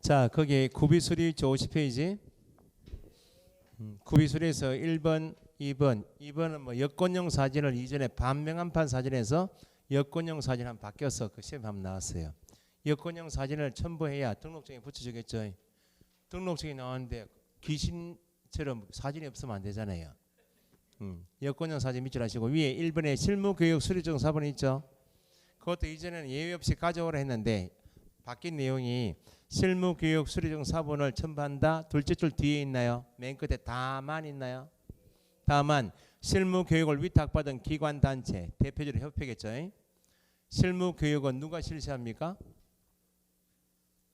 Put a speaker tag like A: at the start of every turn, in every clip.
A: 자, 거기 구비수리 있죠. 50페이지. 구비수리에서 1번, 2번은 뭐 여권용 사진을 이전에 반명한판 사진에서 여권용 사진 한번 바뀌어서 그 시험 한번 나왔어요. 여권용 사진을 첨부해야 등록증에 붙여주겠죠. 등록증이 나왔는데 귀신처럼 사진이 없으면 안 되잖아요. 여권용 사진 밑줄 하시고 위에 1번에 실무교육 수료증 4번 있죠. 그것도 이전에는 예외 없이 가져오라 했는데 바뀐 내용이 실무교육 수료증 4번을 첨부한다. 둘째 줄 뒤에 있나요? 맨 끝에 다만 있나요? 다만 실무교육을 위탁받은 기관단체 대표적으로 협회겠죠. 실무교육은 누가 실시합니까?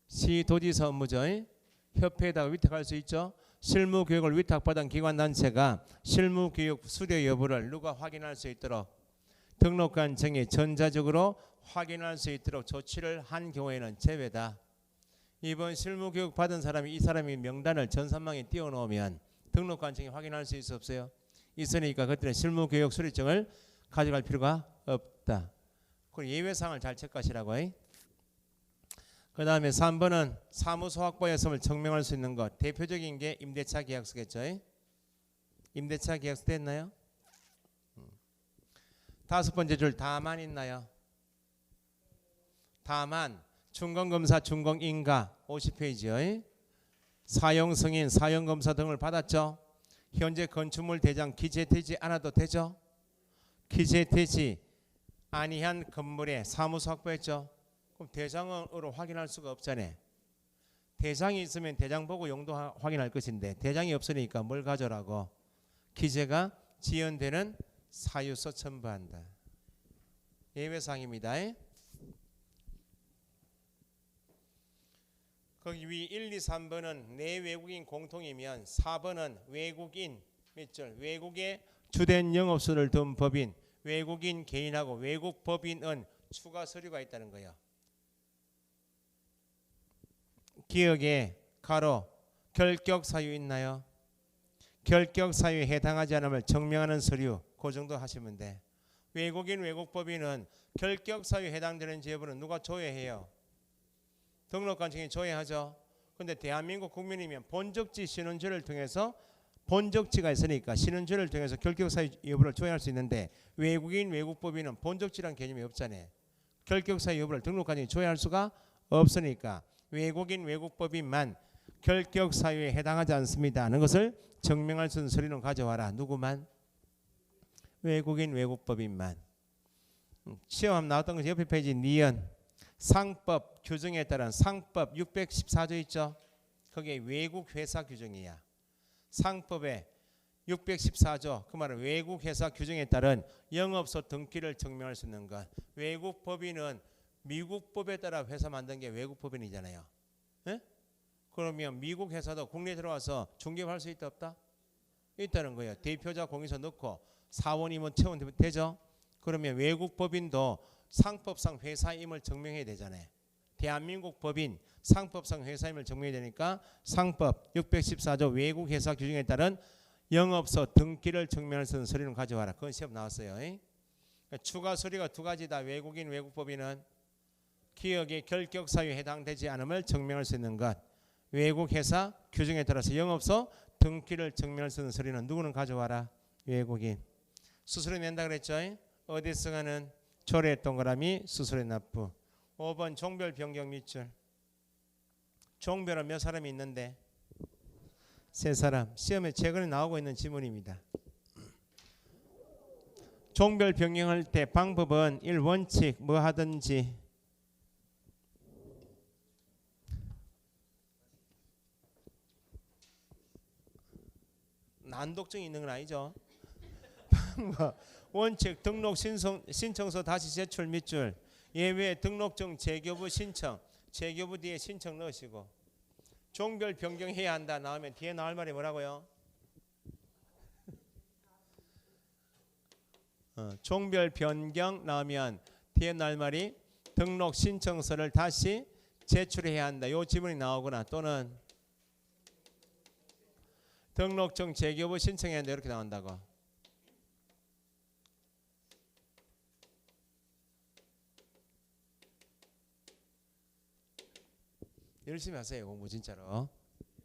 A: 시도지사 업무죠. 협회에다가 위탁할 수 있죠. 실무교육을 위탁받은 기관단체가 실무교육 수료 여부를 누가 확인할 수 있도록 등록관청이 전자적으로 확인할 수 있도록 조치를 한 경우에는 제외다. 이번 실무교육 받은 사람이 이 사람이 명단을 전산망에 띄워놓으면 등록관청이 확인할 수 있어 없어요? 있으니까 그때는 실무교육 수료증을 가져갈 필요가 없다. 그리고 예외사항을 잘 체크하시라고. 그 다음에 3번은 사무소 확보였음을 증명할 수 있는 것. 대표적인 게 임대차 계약서겠죠. 임대차 계약서 됐나요? 다섯 번째 줄 다만 있나요? 다만 준공검사 준공인가 50페이지요. 사용승인 사용검사 등을 받았죠. 현재 건축물 대장 기재되지 않아도 되죠. 기재되지 아니한 건물에 사무소 확보했죠. 그럼 대장으로 확인할 수가 없잖아요. 대장이 있으면 대장 보고 용도 확인할 것인데 대장이 없으니까 뭘 가져라고? 기재가 지연되는 사유서 첨부한다. 예외사항입니다. 거기 위 1, 2, 3번은 내외국인 공통이면 4번은 외국인 밑줄 외국의 주된 영업소를 둔 법인 외국인 개인하고 외국 법인은 추가 서류가 있다는 거예요. 기억에 가로 결격 사유 있나요? 결격 사유에 해당하지 않음을 증명하는 서류 그 정도 하시면 돼. 외국인 외국법인은 결격 사유에 해당되는 여부는 누가 조회해요? 등록관청이 조회하죠. 근데 대한민국 국민이면 본적지 신원조를 통해서 본적지가 있으니까 신원조를 통해서 결격 사유 여부를 조회할 수 있는데 외국인 외국법인은 본적지란 개념이 없잖아요. 결격 사유 여부를 등록관청이 조회할 수가 없으니까 외국인 외국법인만 결격 사유에 해당하지 않습니다 하는 것을 증명할 수 있는 서류는 가져와라. 누구만? 외국인 외국법인만. 시험 나왔던 것이 옆에 페이지 니은 상법 규정에 따른 상법 614조 있죠. 거기에 외국 회사 규정이야. 상법에 614조 그 말은 외국 회사 규정에 따른 영업소 등기를 증명할 수 있는 것. 외국 법인은 미국 법에 따라 회사 만든 게 외국 법인이잖아요. 에? 그러면 미국 회사도 국내에 들어와서 중개할 수 있다 없다? 있다는 거예요. 대표자 공인서 넣고 사원 임원 채우면 되죠. 그러면 외국 법인도 상법상 회사임을 증명해야 되잖아요. 대한민국 법인 상법상 회사임을 증명해야 되니까 상법 614조 외국 회사 규정에 따른 영업소 등기를 증명할 수 있는 서류는 가져와라. 그건 시험 나왔어요. 그러니까 추가 서류가 두 가지다. 외국인 외국법인은 기업의 결격 사유에 해당되지 않음을 증명할 수 있는 것. 외국 회사 규정에 따라서 영업소 등기를 증명할 수 있는 서류는 누구는 가져와라? 외국인. 수수료 낸다 그랬죠? 어디서가는 조례 동그라미 수수료 납부. 5번 종별 변경 밑줄. 종별은 몇 사람이 있는데? 3사람. 시험에 최근에 나오고 있는 지문입니다. 종별 변경할 때 방법은 1. 원칙 뭐 하든지 난독증이 있는 건 아니죠. 원칙 등록 신청서 다시 제출 밑줄. 예외 등록증 재교부 신청. 재교부 뒤에 신청 넣으시고. 종별 변경해야 한다 나오면 뒤에 나올 말이 뭐라고요? 종별 변경 나오면 뒤에 나올 말이 등록 신청서를 다시 제출해야 한다. 요 지문이 나오거나 또는 등록증 재교부 신청해야 한다 이렇게 나온다고. 열심히 하세요. 공부 진짜로.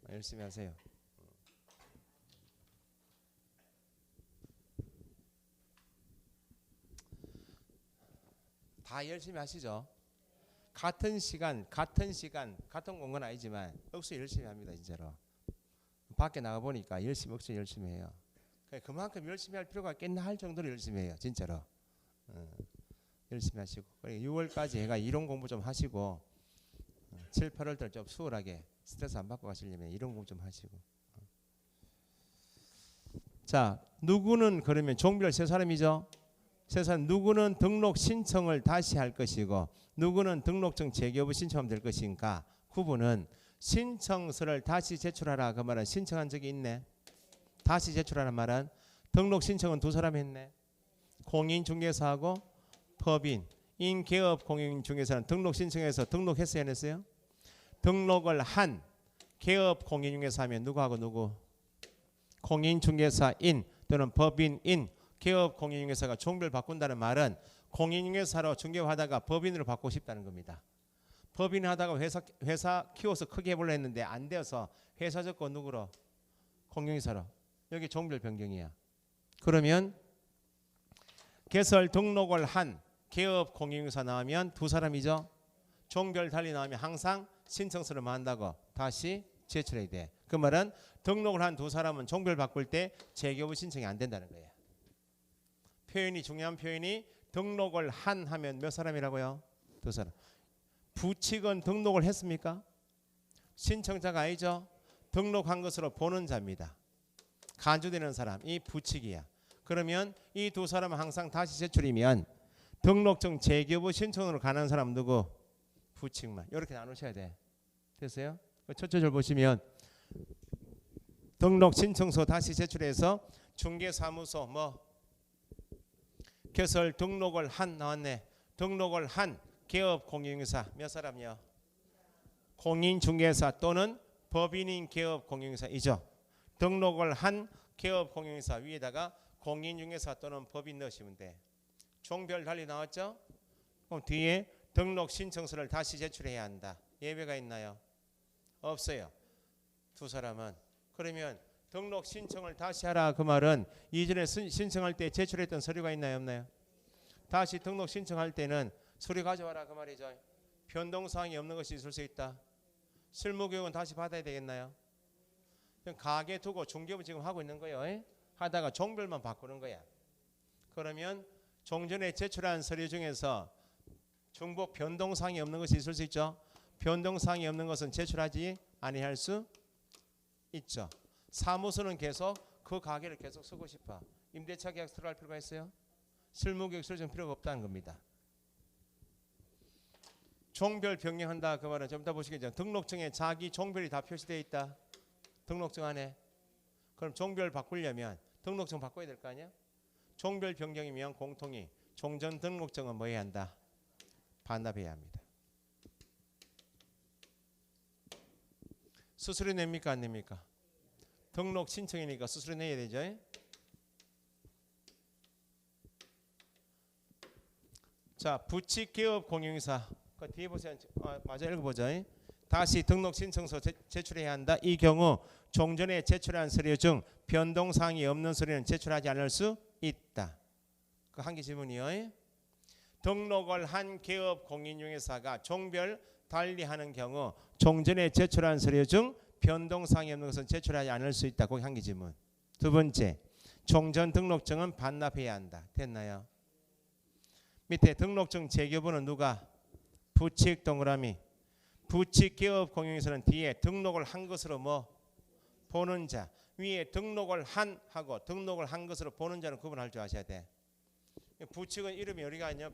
A: 열심히 하세요. 다 열심히 하시죠. 같은 시간 같은 공간 아니지만 억수 열심히 합니다. 진짜로. 밖에 나가 보니까 억수 열심히 해요. 그만큼 열심히 할 필요가 있겠나 할 정도로 열심히 해요. 진짜로. 열심히 하시고 6월까지 해가 이론 공부 좀 하시고 7, 8월 달 좀 수월하게 스트레스 안 받고 가시려면 이론 공부 좀 하시고. 자, 누구는 그러면 종별 세 사람이죠. 세 사람 누구는 등록 신청을 다시 할 것이고 누구는 등록증 재개부 신청하면 될 것인가. 구분은 신청서를 다시 제출하라 그 말은 신청한 적이 있네. 다시 제출하는 말은 등록 신청은 두 사람이 했네. 공인중개사하고 법인, 인개업 공인중개사는 등록 신청해서 등록했어요 안 했어요? 등록을 한 개업 공인중개사 하면 누구하고 누구? 공인중개사인 또는 법인인 개업 공인중개사가 종별 바꾼다는 말은 공인중개사로 중개하다가 법인으로 바꾸고 싶다는 겁니다. 법인 하다가 회사 키워서 크게 해보려 했는데 안 되어서 회사 접고 누구로? 공인중개사로. 여기 종별 변경이야. 그러면 개설 등록을 한 개업 공인중개사 나오면 두 사람이죠. 종별 달리 나오면 항상 신청서를 만다고 다시 제출해야 돼. 그 말은 등록을 한 두 사람은 종별 바꿀 때 재개부 신청이 안 된다는 거예요. 표현이 중요한 표현이 등록을 한 하면 몇 사람이라고요? 두 사람. 부칙은 등록을 했습니까? 신청자가 아니죠. 등록한 것으로 보는 자입니다. 간주되는 사람, 이 부칙이야. 그러면 이 두 사람은 항상 다시 제출이면 등록증 재개부 신청으로 가는 사람 누구? 부칙만. 이렇게 나누셔야 돼. 됐어요? 첫째 줄 보시면 등록 신청서 다시 제출해서 중개사무소 개설 등록을 한 나왔네. 등록을 한 개업 공인중개사 몇 사람이요? 공인중개사 또는 법인인 개업 공인중개사이죠. 등록을 한 개업 공인중개사 위에다가 공인중개사 또는 법인 넣으시면 돼. 종별 달리 나왔죠? 그럼 뒤에 등록 신청서를 다시 제출해야 한다. 예외가 있나요? 없어요. 두 사람은. 그러면 등록 신청을 다시 하라 그 말은 이전에 신청할 때 제출했던 서류가 있나요 없나요? 다시 등록 신청할 때는 서류 가져와라 그 말이죠. 변동사항이 없는 것이 있을 수 있다. 실무교육은 다시 받아야 되겠나요? 가게 두고 중개부 지금 하고 있는 거예요. 하다가 종별만 바꾸는 거야. 그러면 종전에 제출한 서류 중에서 중복 변동사항이 없는 것이 있을 수 있죠. 변동사항이 없는 것은 제출하지 아니할 수 있죠. 사무소는 계속 그 가게를 계속 쓰고 싶어. 임대차 계약 들어갈 필요가 있어요? 실무계획 설정 필요가 없다는 겁니다. 종별 변경한다 그 말은 좀 이따 보시겠죠. 등록증에 자기 종별이 다 표시되어 있다. 등록증 안에. 그럼 종별 바꾸려면 등록증 바꿔야 될 거 아니야? 종별 변경이면 공통이 종전 등록증은 뭐 해야 한다? 반납해야 합니다. 수수료 냅니까 안 냅니까? 등록 신청이니까 수수료 내야 되죠. 자, 부칙 개업 공인중개사 그 뒤에 보세요. 맞아 읽어보죠. 다시 등록 신청서 제출해야 한다. 이 경우 종전에 제출한 서류 중 변동사항이 없는 서류는 제출하지 않을 수 있다. 그 한 개 질문이요. 등록을 한 개업 공인중개사가 종별 달리하는 경우 종전에 제출한 서류 중 변동사항이 없는 것은 제출하지 않을 수 있다. 거기 한 개 질문. 두 번째, 종전 등록증은 반납해야 한다. 됐나요? 밑에 등록증 재개부는 누가? 부칙 동그라미. 부칙 개업 공인중개사는 뒤에 등록을 한 것으로 보는 자. 위에 등록을 한 하고 등록을 한 것으로 보는 자는 구분할 줄 아셔야 돼. 부칙은 이름이 어디가 아니야?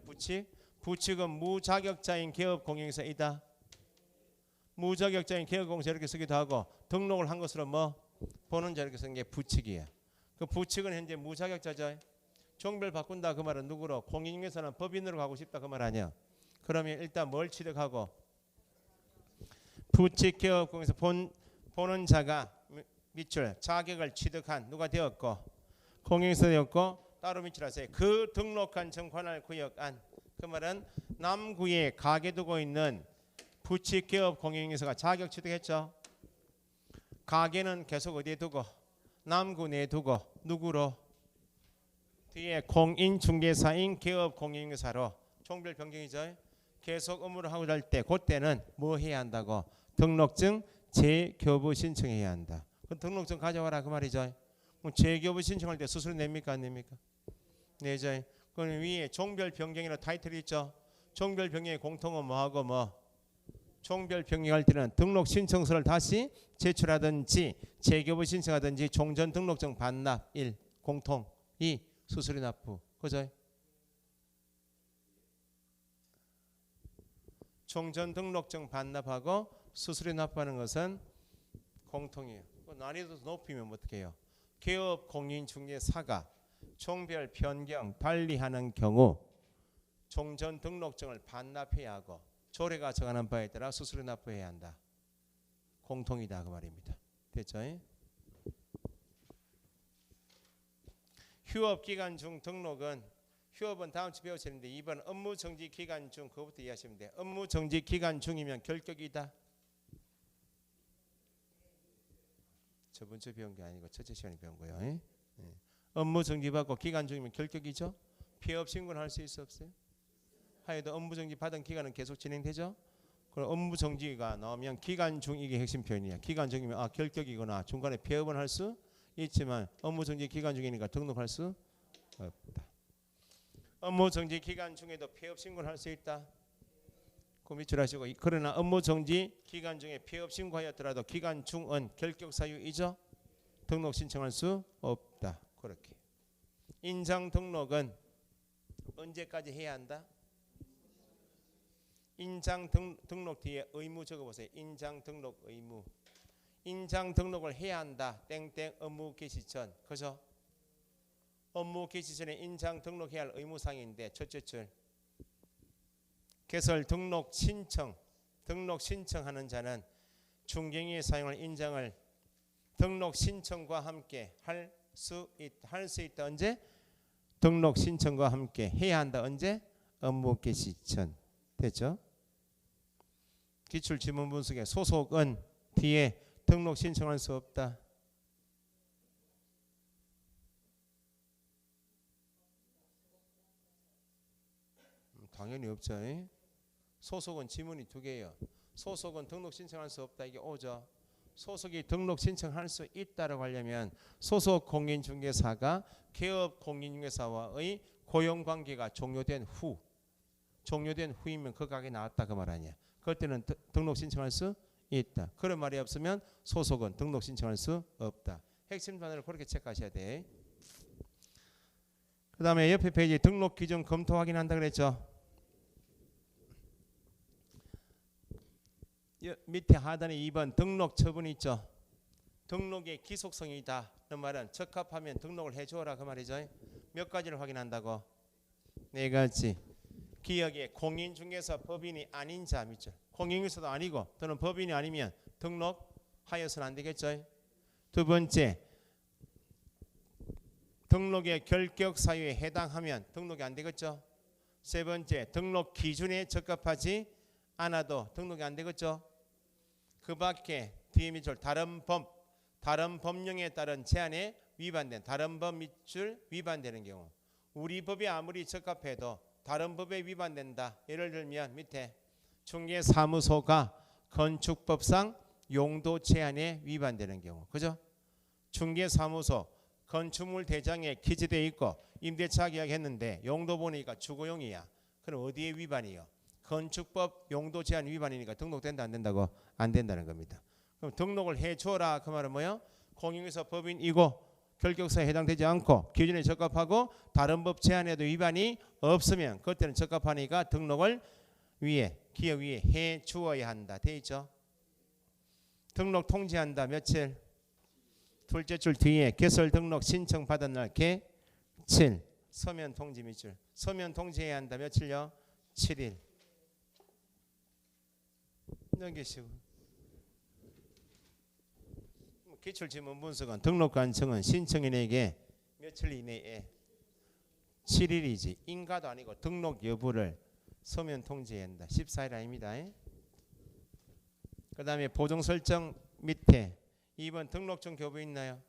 A: 부칙은 무자격자인 개업 공인중개사이다. 무자격자인 개업 공인중개사 이렇게 쓰기도 하고 등록을 한 것으로 보는 자 이렇게 쓰는 게 부칙이에요. 그 부칙은 현재 무자격자죠. 종별 바꾼다 그 말은 누구로? 공인중개사는 법인으로 가고 싶다 그 말 아니야. 그러면 일단 뭘 취득하고? 부칙 개업 공인중개사 보는 자가 밑줄 자격을 취득한 누가 되었고 공인중개사 되었고 따로 밑줄하세요. 그 등록한 정관할 구역안 그 말은 남구에 가게 두고 있는 부칙 개업 공인인증서가 자격 취득했죠. 가게는 계속 어디에 두고 남구 내에 두고 누구로 뒤에 공인중개사인 개업 공인인증서로 종별 변경이죠. 계속 업무를 하고 할 때 그때는 뭐 해야 한다고? 등록증 재교부 신청해야 한다. 그 등록증 가져와라 그 말이죠. 그럼 재교부 신청할 때 수수료 냅니까 안 냅니까? 내죠. 그럼 위에 종별 변경이라는 타이틀이 있죠. 종별 변경의 공통은 뭐하고 뭐? 종별 변경할 때는 등록 신청서를 다시 제출하든지 재교부 신청하든지 종전 등록증 반납 1. 공통 2. 수수료 납부. 그죠? 종전 등록증 반납하고 수수료 납부하는 것은 공통이에요. 난이도 높이면 어떻게 해요? 개업 공인중개사가 종별 변경 달리하는 경우 종전 등록증을 반납해야 하고 조례가 정하는 바에 따라 수수료 납부해야 한다. 공통이다 그 말입니다. 됐죠? 휴업 기간 중 등록은 휴업은 다음 주 배우시는데 이번 업무 정지 기간 중 그거부터 이해하시면 돼요. 업무 정지 기간 중이면 결격이다. 저번 주 배운 게 아니고 첫째 시간에 배운 거예요. 네. 업무 정지 받고 기간 중이면 결격이죠. 피업 신고는 할 수 있어 없어요? 하여도 업무 정지 받은 기간은 계속 진행되죠. 그럼 업무 정지가 나오면 기간 중 이게 핵심 표현이야. 기간 중이면 아 결격이거나 중간에 폐업은 할 수 있지만 업무 정지 기간 중이니까 등록할 수 없다. 업무 정지 기간 중에도 폐업 신고를 할 수 있다. 그 밑줄 하시고 그러나 업무 정지 기간 중에 폐업 신고하였더라도 기간 중은 결격 사유이죠. 등록 신청할 수 없다. 그렇게. 인장 등록은 언제까지 해야 한다? 인장 등록 뒤에 의무 적어보세요. 인장 등록 의무. 인장 등록을 해야 한다. 땡땡 업무 개시 전. 그죠? 업무 개시 전에 인장 등록해야 할 의무사항인데 첫째 줄. 개설 등록 신청하는 자는 중개인이 사용할 인장을 등록 신청과 함께 할 수 있다. 언제? 등록 신청과 함께 해야 한다. 언제? 업무 개시 전. 됐죠? 기출 지문 분석에 소속은 뒤에 등록 신청할 수 없다. 당연히 없죠. 소속은 지문이 두 개예요. 소속은 등록 신청할 수 없다. 이게 오죠. 소속이 등록 신청할 수 있다라고 하려면 소속 공인중개사가 개업 공인중개사와의 고용관계가 종료된 후이면 그 가게 나왔다 그 말 아니야. 그럴 때는 등록 신청할 수 있다. 그런 말이 없으면 소속은 등록 신청할 수 없다. 핵심 단어를 그렇게 체크하셔야 돼. 그 다음에 옆에 페이지 등록 기준 검토 확인한다 그랬죠. 밑에 하단에 2번 등록 처분이 있죠. 등록의 기속성이다. 그 말은 적합하면 등록을 해주어라 그 말이죠. 몇 가지를 확인한다고? 4가지. 기억에 공인중개사 법인이 아닌 자 밑줄. 공인중개사도 아니고 또는 법인이 아니면 등록하여서는 안 되겠죠. 두 번째, 등록의 결격 사유에 해당하면 등록이 안 되겠죠. 세 번째, 등록 기준에 적합하지 않아도 등록이 안 되겠죠. 그 밖에 뒤에 밑줄 다른 법령에 따른 제한에 위반된 다른 법 밑줄 위반되는 경우 우리 법이 아무리 적합해도 다른 법에 위반된다. 예를 들면 밑에 중개사무소가 건축법상 용도 제한에 위반되는 경우 그죠? 중개사무소 건축물 대장에 기재되어 있고 임대차 계약했는데 용도 보니까 주거용이야. 그럼 어디에 위반이요? 건축법 용도 제한 위반이니까 등록된다 안 된다고? 안 된다는 겁니다. 그럼 등록을 해줘라 그 말은 뭐예요? 공인중개사 법인이고 결격사에 해당되지 않고 기준에 적합하고 다른 법 제한에도 위반이 없으면 그때는 적합하니까 등록을 기업 위에 해 주어야 한다. 돼 있죠? 등록 통지한다 며칠? 둘째 줄 뒤에 개설 등록 신청 받은 날 개7 서면 통지 밑줄 서면 통지해야 한다 며칠요? 7일 넘기시고 기출지문 분석은 등록 간청은 신청인에게 며칠 이내에 7일이지 인가도 아니고 등록 여부를 서면 통지해야 한다. 14일 아닙니다. 그 다음에 보정 설정 밑에 2번 등록증 교부 있나요?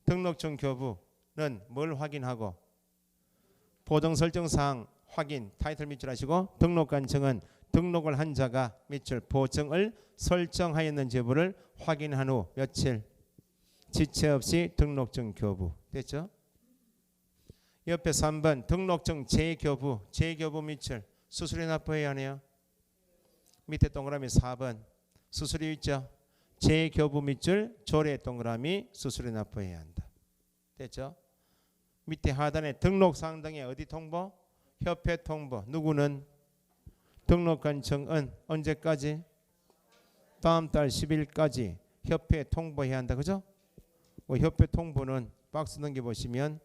A: 등록증 교부는 뭘 확인하고 보정 설정 사항 확인 타이틀 밑줄 하시고 등록관청은 등록을 한 자가 밑줄 보정을 설정하였는지 여부를 확인한 후 며칠 지체 없이 등록증 교부 됐죠? 옆에 3번 등록증 재교부 재교부 밑줄 수수료 납부해야 하네요. 밑에 동그라미 4번 수수료 있죠? 재교부 밑줄 조례 동그라미 수수료 납부해야 한다. 됐죠? 밑에 하단에 등록사항 등의 어디 통보? 협회 통보. 누구는? 등록관청은 언제까지? 다음 달 10일까지 협회 통보해야 한다. 그죠? 협회 통보는 박스 넘겨보시면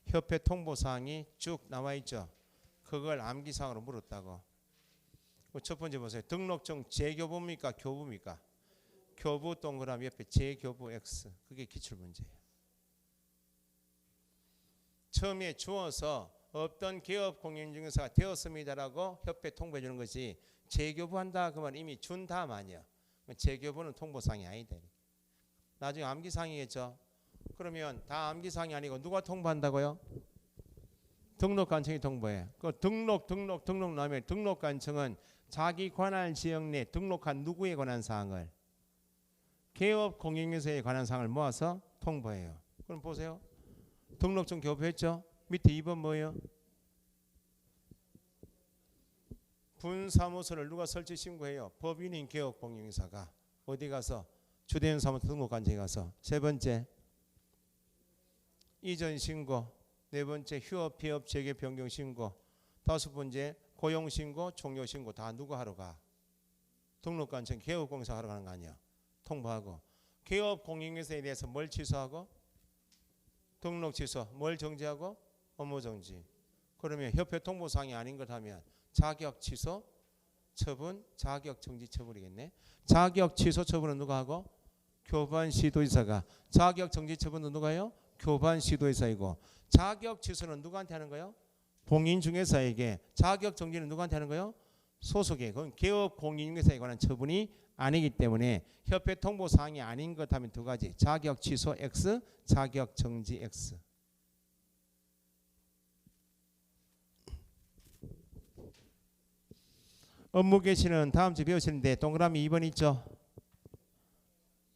A: 협회 통보사항이 쭉 나와 있죠. 그걸 암기사항으로 물었다고. 첫 번째 보세요. 등록증 재교부입니까? 교부입니까? 교부 동그라미 옆에 재교부 X. 그게 기출문제예요. 처음에 주어서 없던 기업 공인중개사가 되었습니다라고 협회 통보해 주는 것이 재교부한다 그러면 이미 준 다음 아니야. 재교부는 통보사항이 아니다. 나중에 암기사항이겠죠. 그러면 다 암기사항이 아니고 누가 통보한다고요? 등록관청이 통보해. 그 등록 나면 등록관청은 자기 관할 지역 내 등록한 누구에 관한 사항을 개업 공인중개사에 관한 사항을 모아서 통보해요. 그럼 보세요. 등록증 교부했죠? 밑에 2번 뭐예요? 분사무소를 누가 설치 신고해요? 법인인 개업 공인중개사가 어디 가서 주대행 사무소 등록관청에 가서. 세 번째 이전 신고. 네 번째 휴업 폐업 재개 변경 신고. 다섯 번째 고용 신고 종료 신고 다 누구 하러 가? 등록관청 개업 공인중개사 하러 가는 거 아니야. 통보하고. 개업 공인중개사에 대해서 뭘 취소하고? 등록 취소. 뭘 정지하고? 업무 정지. 그러면 협회 통보사항이 아닌 것 하면 자격 취소 처분, 자격 정지 처분이겠네. 자격 취소 처분은 누가 하고? 교반 시도지사가. 자격 정지 처분은 누가요? 교반 시도지사이고. 자격 취소는 누구한테 하는 거예요? 공인중개사에게. 자격 정지는 누구한테 하는 거예요? 소속에. 그건 개업 공인중개사에 관한 처분이 아니기 때문에 협회 통보사항이 아닌 것 하면 두 가지. 자격 취소 X, 자격 정지 X. 업무 개시는 다음 주에 배우시는데 동그라미 2번 있죠?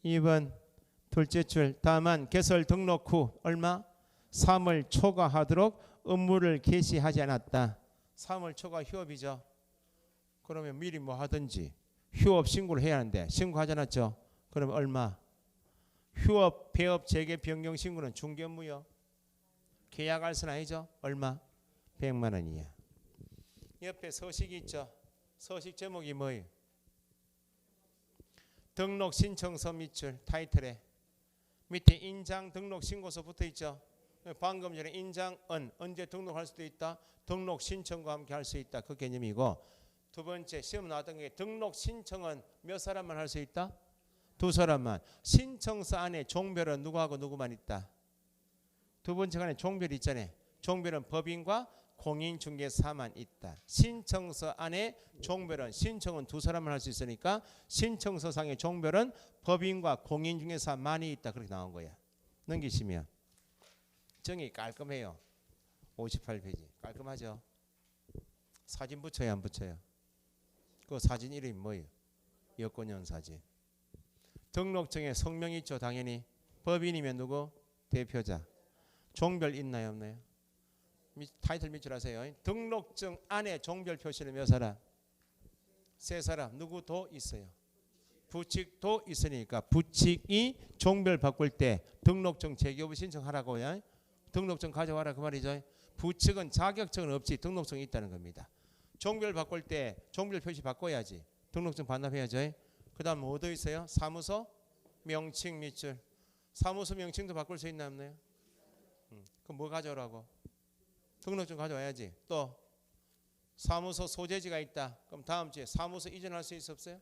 A: 2번 둘째 줄. 다만 개설 등록 후 얼마? 3월 초과하도록 업무를 개시하지 않았다. 3월 초과 휴업이죠. 그러면 미리 뭐 하든지 휴업 신고를 해야 하는데 신고하지 않았죠. 그러면 얼마? 휴업, 폐업, 재개, 변경 신고는 중개업무요. 계약할수는 아니죠. 얼마? 100만 원이야. 옆에 서식이 있죠. 서식 제목이 뭐예요? 등록 신청서 밑줄 타이틀에 밑에 인장 등록 신고서 붙어 있죠. 방금 전에 인장은 언제 등록할 수도 있다. 등록 신청과 함께 할 수 있다. 그 개념이고. 두 번째 시험 나왔던 게 등록 신청은 몇 사람만 할 수 있다? 두 사람만. 신청서 안에 종별은 누구하고 누구만 있다? 두 번째 안에 종별이 있잖아요. 종별은 법인과 공인중개사만 있다. 신청서 안에 종별은 신청은 두 사람만 할 수 있으니까 신청서상의 종별은 법인과 공인중개사만이 있다. 그렇게 나온 거야. 넘기시면 정의 깔끔해요. 58페이지 깔끔하죠. 사진 붙여요 안 붙여요? 그 사진 이름이 뭐예요? 여권용 사진. 등록증에 성명이 있죠. 당연히. 법인이면 누구? 대표자. 종별 있나요 없나요? 타이틀 밑줄 하세요. 등록증 안에 종별 표시는 몇 사람? 세 사람. 누구도 있어요. 부칙도 있으니까 부칙이 종별 바꿀 때 등록증 재교부 신청하라고요. 등록증 가져와라 그 말이죠. 부칙은 자격증은 없이 등록증이 있다는 겁니다. 종별 바꿀 때 종별 표시 바꿔야지. 등록증 반납해야죠. 그 다음 뭐 더 있어요? 사무소 명칭 밑줄. 사무소 명칭도 바꿀 수 있나 없나요? 그럼 뭐 가져오라고? 등록증 가져와야지. 또 사무소 소재지가 있다. 그럼 다음 주에 사무소 이전할 수 있어 없어요?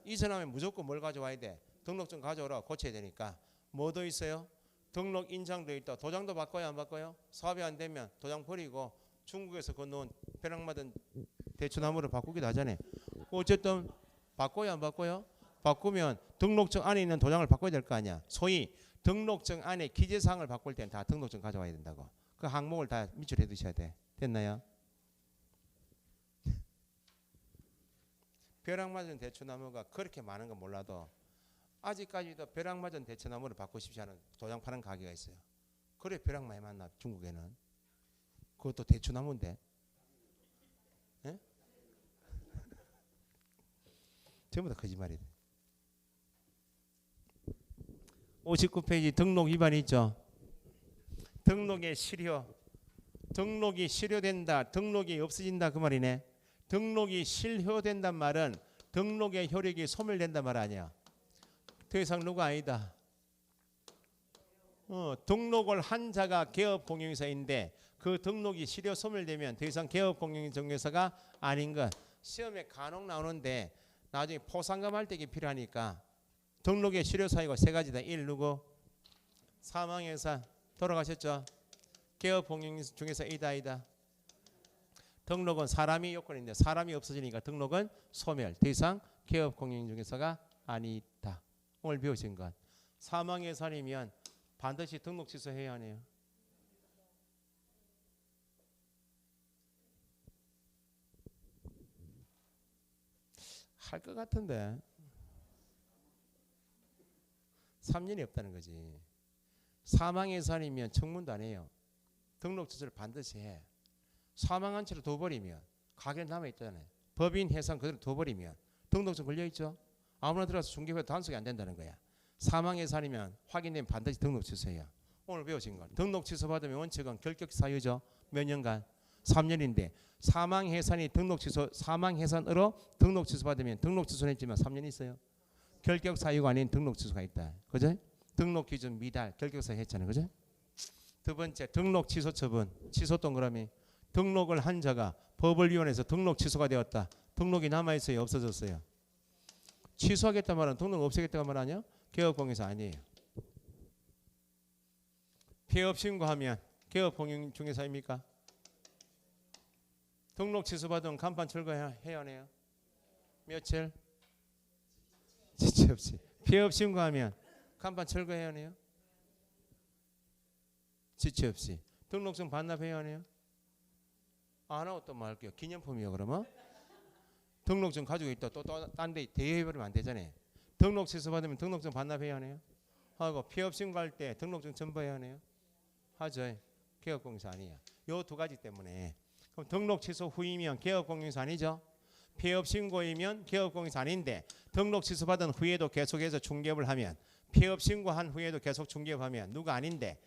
A: 이전하면 무조건 뭘 가져와야 돼? 등록증 가져오라. 고쳐야 되니까. 뭐 더 있어요? 등록 인장도 있다. 도장도 바꿔요 안 바꿔요? 사업이 안 되면 도장 버리고 중국에서 건너온 벼락맞은 대추나무를 바꾸기도 하잖아요. 어쨌든 바꿔요 안 바꿔요? 바꾸면 등록증 안에 있는 도장을 바꿔야 될 거 아니야. 소위 등록증 안에 기재사항을 바꿀 때는 다 등록증 가져와야 된다고. 그 항목을 다 밑줄해 두셔야 돼. 됐나요? 벼락 맞은 대추나무가 그렇게 많은 건 몰라도 아직까지도 벼락 맞은 대추나무를 받고 싶지 않은 도장 파는 가게가 있어요. 그래 벼락 많이 맞나 중국에는. 그것도 대추나무인데. 예? 전부 다 거짓말이다. 59페이지 등록 위반이 있죠. 등록의 실효. 등록이 실효된다. 등록이 없어진다 그 말이네. 등록이 실효된단 말은 등록의 효력이 소멸된단 말 아니야. 더 이상 누가 아니다. 등록을 한 자가 개업공용사인데 그 등록이 실효 소멸되면 더 이상 개업공용정교사가 아닌 것. 시험에 간혹 나오는데 나중에 포상금 할 때 이게 필요하니까 등록의 실효 사유가 세 가지다. 1. 누구? 사망해서 돌아가셨죠. 개업공용중개사 이다 아니다. 등록은 사람이 요건인데 사람이 없어지니까 등록은 소멸. 더 이상 개업공용중개사가 아니다. 오늘 배우신 것. 사망해산이면 반드시 등록 취소해야 하네요. 할 것 같은데 3년이 없다는 거지. 사망해산이면 청문도 안 해요. 등록 취소를 반드시 해. 사망한 채로 둬버리면 가게는 남아있잖아요. 법인 해상 그대로 둬버리면 등록증 걸려있죠. 아무나 들어가서 중개회도 단속이 안 된다는 거야. 사망해산이면 확인되면 반드시 등록 취소해야. 오늘 배우신 건 등록 취소 받으면 원칙은 결격 사유죠. 몇 년간? 3년인데 사망해산이 등록 취소 사망해산으로 등록 취소 받으면 등록 취소는 했지만 3년이 있어요. 결격 사유가 아닌 등록 취소가 있다. 그죠? 등록 기준 미달 결격 사유 했잖아요. 그죠? 두 번째 등록 취소 처분. 취소 동그라미. 등록을 한 자가 법을 위반해서 등록 취소가 되었다. 등록이 남아있어요? 없어졌어요? 취소하겠다 말은 등록 없애겠다가 말 아니야? 개업공개사 아니에요. 폐업 신고하면 개업공개사입니까? 등록 취소받으면 간판 철거해야 하네요. 며칠? 지체 없이. 폐업 신고하면 간판 철거해야 하네요. 지체 없이. 등록증 반납해야 하네요. 안 하고 또 뭐 할게요? 기념품이요 그러면? 등록증 가지고 있다 또 딴 데 대여해버리면 안 되잖아요. 등록 취소받으면 등록증 반납해야 하네요. 하고 폐업 신고할 때 등록증 첨부해야 하네요. 하죠. 개업공개사 아니에요. 요 두 가지 때문에. 그럼 등록 취소 후이면 개업공개사 아니죠. 폐업 신고이면 개업공개사 아닌데 등록 취소받은 후에도 계속해서 중개업을 하면 폐업 신고한 후에도 계속 중개업하면 누가 아닌데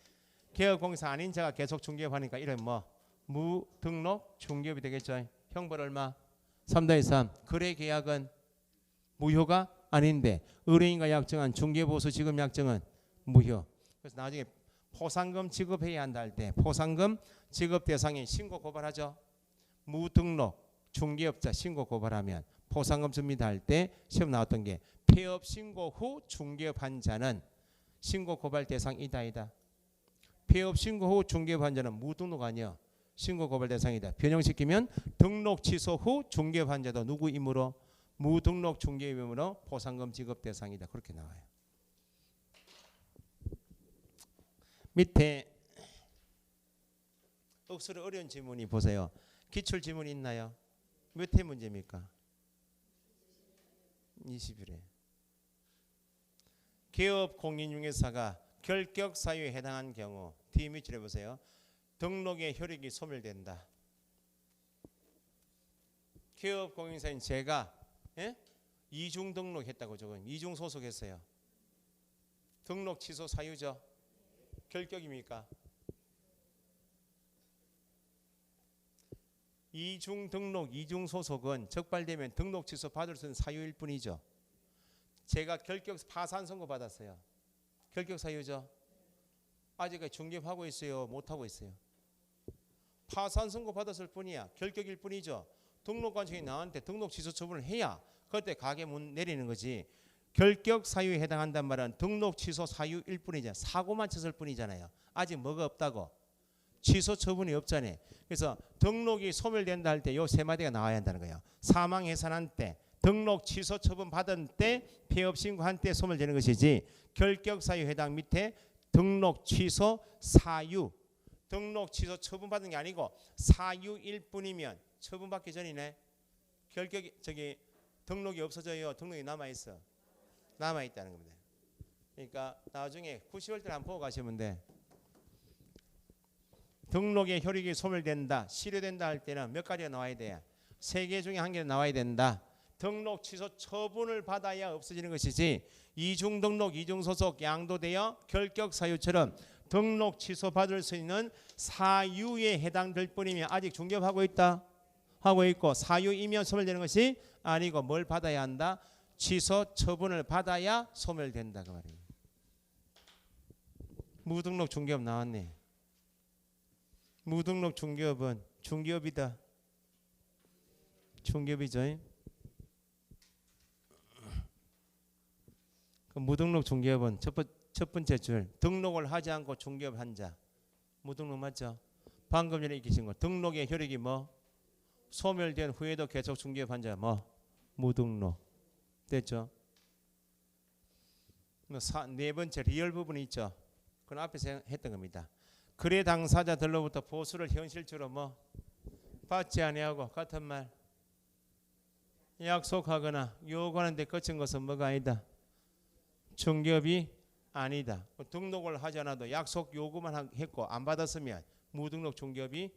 A: 개업공개사 아닌 자가 계속 중개업하니까 이런 뭐 무등록 중개업이 되겠죠. 형벌 얼마? 3-3. 거래 계약은 무효가 아닌데 의뢰인과 약정한 중개보수 지급 약정은 무효. 그래서 나중에 포상금 지급해야 한다 할 때 포상금 지급 대상인 신고 고발하죠. 무등록 중개업자 신고 고발하면 포상금 줍니다 할 때 시험 나왔던 게 폐업 신고 후 중개업한 자는 신고 고발 대상이다 아니다. 폐업 신고 후 중개업한 자는 무등록 아니요. 신고 고발 대상이다. 변형시키면 등록 취소 후 중개업한 자도 누구 임으로? 무등록 중개업이므로 포상금 지급 대상이다. 그렇게 나와요. 밑에 억수로 어려운 지문이 보세요. 기출 지문이 있나요? 몇 회 문제입니까? 20일에. 개업 공인중개사가 결격 사유에 해당한 경우 뒤 밑줄에 보세요. 등록의 효력이 소멸된다. 개업 공인사인 제가 이중 등록했다고 적은 이중 소속했어요. 등록 취소 사유죠. 결격입니까? 이중 등록, 이중 소속은 적발되면 등록 취소 받을 수 있는 사유일 뿐이죠. 제가 결격 파산 선고 받았어요. 결격 사유죠. 아직까지 중개하고 있어요? 못하고 있어요? 파산 선고 받았을 뿐이야. 결격일 뿐이죠. 등록관청이 나한테 등록 취소 처분을 해야 그때 가게 문 내리는 거지. 결격 사유에 해당한단 말은 등록 취소 사유일 뿐이잖아요. 사고만 쳤을 뿐이잖아요. 아직 뭐가 없다고? 취소 처분이 없잖아요. 그래서 등록이 소멸된다 할 때 요 세 마디가 나와야 한다는 거예요. 사망 해산한 때 등록 취소 처분 받은 때 폐업 신고한 때 소멸되는 것이지 결격 사유 해당 밑에 등록 취소 사유 등록 취소 처분 받은 게 아니고 사유일 뿐이면 처분 받기 전이네. 결격이 등록이 없어져요. 등록이 남아 있어. 남아 있다는 겁니다. 그러니까 나중에 9, 10월 때 한번 보고 가시면 돼. 등록의 효력이 소멸된다, 실효된다 할 때는 몇 가지가 나와야 돼? 3개 중에 1개는 나와야 된다. 등록 취소 처분을 받아야 없어지는 것이지 이중 등록, 이중 소속 양도되어 결격 사유처럼 등록 취소 받을 수 있는 사유에 해당될 뿐이면 아직 중개업하고 있다. 하고 있고 사유이면 소멸되는 것이 아니고 뭘 받아야 한다? 취소 처분을 받아야 소멸된다 그 말이에요. 무등록 중개업 나왔네. 무등록 중개업은 중개업이다. 중개업이죠. 그 무등록 중개업은 첫 번째 줄 등록을 하지 않고 중개업한 자. 무등록 맞죠? 방금 전에 익히신 거. 등록의 효력이 뭐? 소멸된 후에도 계속 중개업한 자 뭐? 무등록. 됐죠? 네 번째 리얼 부분이 있죠. 그건 앞에서 했던 겁니다. 거래 당사자들로부터 보수를 현실적으로 뭐? 받지 아니하고 같은 말 약속하거나 요구하는 데 거친 것은 뭐가 아니다? 중개업이 아니다. 등록을 하지 않아도 약속 요구만 했고 안 받았으면 무등록 중개업이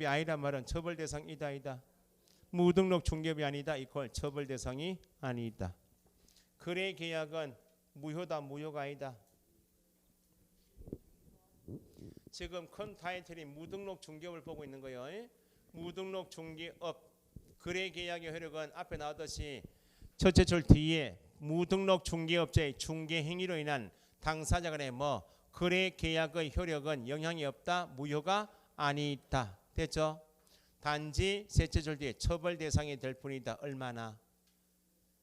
A: 아니란 말은 처벌 대상이다 아니다. 무등록 중개업이 아니다 이퀄 처벌 대상이 아니다. 거래 계약은 무효다 무효가 아니다. 지금 큰 타이틀이 무등록 중개업을 보고 있는 거예요. 무등록 중개업 거래 계약의 효력은 앞에 나왔듯이 첫째 줄 뒤에 무등록 중개업자의 중개 행위로 인한 당사자 간의 뭐 거래 계약의 효력은 영향이 없다 무효가 아니다. 됐죠? 단지 셋째 줄 뒤에 처벌 대상이 될 뿐이다. 얼마나?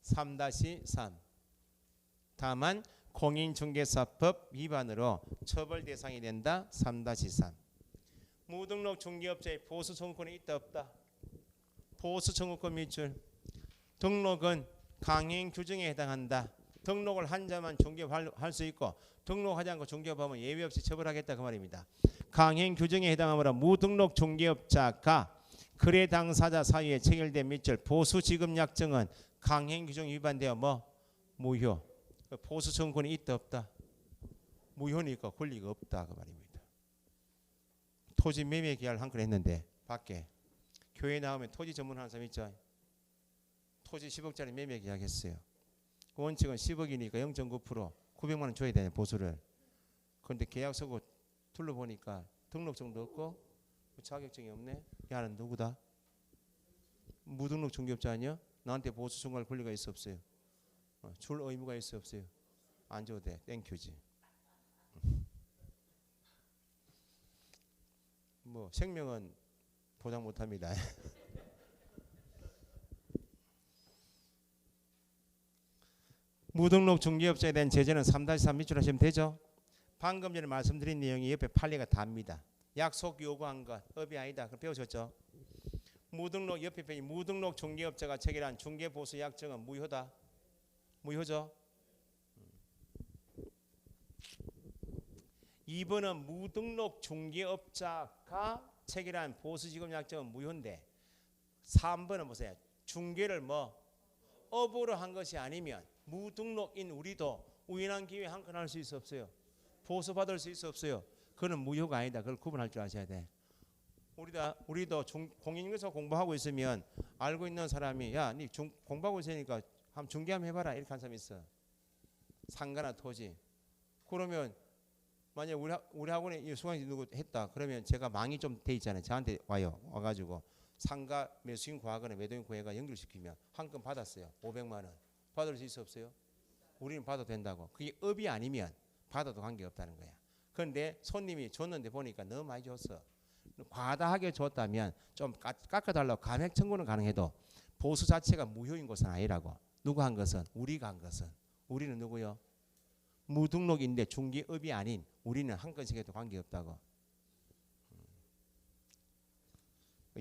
A: 3-3. 다만 공인중개사법 위반으로 처벌 대상이 된다. 3-3. 무등록 중개업자의 보수 청구권이 있다 없다? 보수 청구권 밑줄. 등록은 강행 규정에 해당한다. 등록을 한 자만 중개업할 수 있고 등록하지 않고 중개업하면 예외 없이 처벌하겠다 그 말입니다. 강행 규정에 해당하므로 무등록 중개업자가 거래 당사자 사유에 체결된 밑줄 보수 지급 약정은 강행 규정 위반되어 뭐? 무효. 보수 청구권이 있다 없다? 무효니까 권리가 없다 그 말입니다. 토지 매매 계약을 한 건 했는데 밖에 교회 나오면 토지 전문하는 사람 있죠. 토지 10억짜리 매매 계약했어요. 원칙은 10억이니까 0.9% 900만 원 줘야 되네 보수를. 그런데 계약 서고 둘러보니까 등록증도 없고 자격증이 없네. 야는 누구다? 무등록 중개업자 아니야? 나한테 보수 청구할 권리가 있어 없어요? 줄 의무가 있어 없어요? 안 줘도 돼. 땡큐지. 뭐 생명은 보장 못합니다. 무등록 중개업자에 대한 제재는 3-3 밑줄 하시면 되죠. 방금 전에 말씀드린 내용이 옆에 판례가 답니다. 약속 요구한 것 업이 아니다. 그걸 배우셨죠? 무등록 옆에 페이지 무등록 중개업자가 체결한 중개보수 약정은 무효다. 무효죠. 2번은 무등록 중개업자가 체결한 보수지급 약정은 무효인데 3번은 보세요. 중개를 뭐 업으로 한 것이 아니면 무등록인 우리도 우연한 기회에 한 건 할 수 있어 없어요? 보수 받을 수 있어 없어요? 그건 무효가 아니다. 그걸 구분할 줄 아셔야 돼. 우리도 공인중개사 공부하고 있으면 알고 있는 사람이 야, 니 공부하고 있으니까 한번 중개 한번 해봐라 이렇게 한 사람이 있어. 상가나 토지. 그러면 만약 우리 학원에 이 수강생 누구 했다. 그러면 제가 망이 좀 돼 있잖아요. 저한테 와가지고 상가 매수인 구하거나 매도인 구해가 연결시키면 한 건 받았어요. 500만 원. 받을 수 있어 없어요? 우리는 받아도 된다고. 그게 업이 아니면 받아도 관계없다는 거야. 그런데 손님이 줬는데 보니까 너무 많이 줬어. 과다하게 줬다면 좀 깎아달라고 감액 청구는 가능해도 보수 자체가 무효인 것은 아니라고. 누가 한 것은? 우리가 한 것은. 우리는 누구요? 무등록인데 중개업이 아닌 우리는 한 건씩 해도 관계없다고.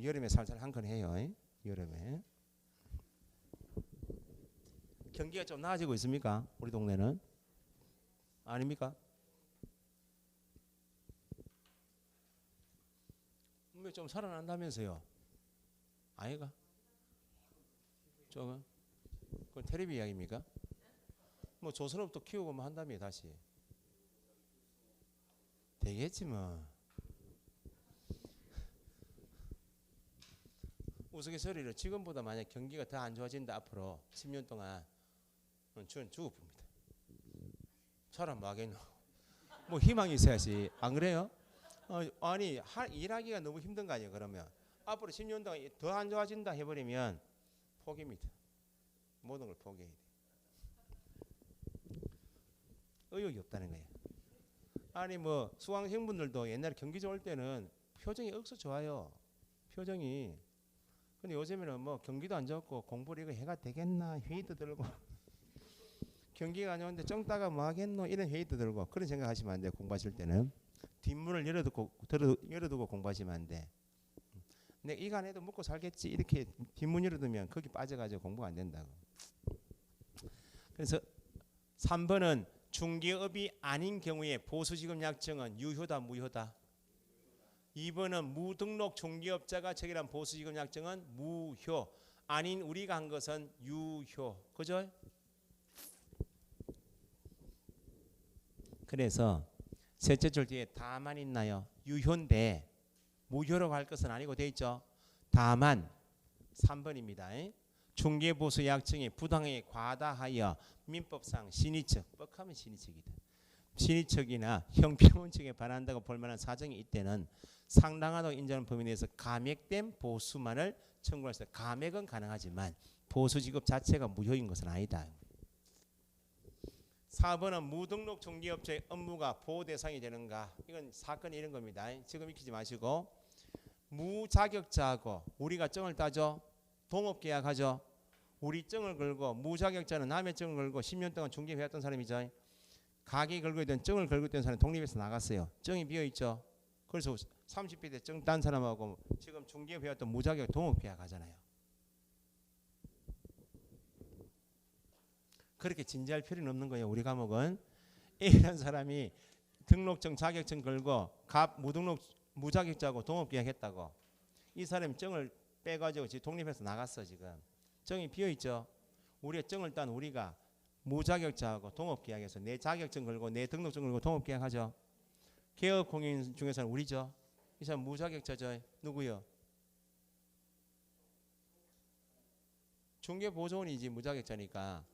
A: 여름에 살살 한 건 해요. 여름에. 경기가 좀 나아지고 있습니까? 우리 동네는? 아닙니까? 좀 살아난다면서요? 아이가? 조금? 그건 텔레비 이야기입니까? 뭐 조선업도 키우고 뭐 한다며 다시. 되겠지 뭐. 우스갯소리로 지금보다 만약 경기가 더 안 좋아진다 앞으로 10년 동안 저는 죽어봅니다. 저랑 뭐 하겠노? 뭐 희망이 있어야지. 안 그래요? 아니 일하기가 너무 힘든 거 아니에요? 그러면 앞으로 10년 동안 더 안 좋아진다 해버리면 포기입니다. 모든 걸 포기해야 돼. 의욕이 없다는 거예요. 아니 뭐 수강생분들도 옛날에 경기 좋을 때는 표정이 억수 좋아요. 표정이. 근데 요즘에는 뭐 경기도 안 좋고 공부를 이거 해가 되겠나 회의도 들고 경기가 안 좋은데 쩡따가 뭐 하겠노 이런 회의도 들고 그런 생각하시면 안 돼요. 공부하실 때는 뒷문을 열어두고 공부하시면 안 돼. 내가 이거 안 해도 먹고 살겠지 이렇게 뒷문 열어두면 거기 빠져가지고 공부가 안 된다고. 그래서 3번은 중개업이 아닌 경우에 보수지급 약정은 유효다 무효다? 2번은 무등록 중개업자가 체결한 보수지급 약정은 무효. 아닌 우리가 한 것은 유효. 그죠? 그래서 셋째 줄 뒤에 다만 있나요? 유효인데 무효라고 할 것은 아니고 돼 있죠. 다만 3번입니다. 중개보수 약정이 부당하게 과다하여 민법상 신의척, 뻑하면 신의척이다. 신의척이나 형평원칙에 반한다고 볼 만한 사정이 있때는 상당하다고 인정하는 범위 내에서 감액된 보수만을 청구할 수 있다. 감액은 가능하지만 보수지급 자체가 무효인 것은 아니다. 4번은 무등록 중개업자의 업무가 보호 대상이 되는가? 이건 사건이 이런 겁니다. 지금 익히지 마시고 무자격자하고 우리가 정을 따져 동업계약하죠. 우리 정을 걸고 무자격자는 남의 정을 걸고 10년 동안 중개해왔던 사람이죠. 가게 걸고 있던 정을 걸고 있던 사람이 독립해서 나갔어요. 정이 비어있죠. 그래서 30대 때 정 딴 사람하고 지금 중개해왔던 무자격 동업계약 하잖아요. 그렇게 진지할 필요는 없는 거예요. 우리 과목은 A라는 사람이 등록증 자격증 걸고 무등록 무자격자하고 동업계약했다고. 이 사람이 정을 빼가지고 지금 독립해서 나갔어. 지금 정이 비어있죠. 우리가 정을 딴 우리가 무자격자하고 동업계약해서 내 자격증 걸고 내 등록증 걸고 동업계약하죠. 개업공인 중에서는 우리죠. 이 사람 무자격자죠. 누구요? 중개보조원이지 무자격자니까.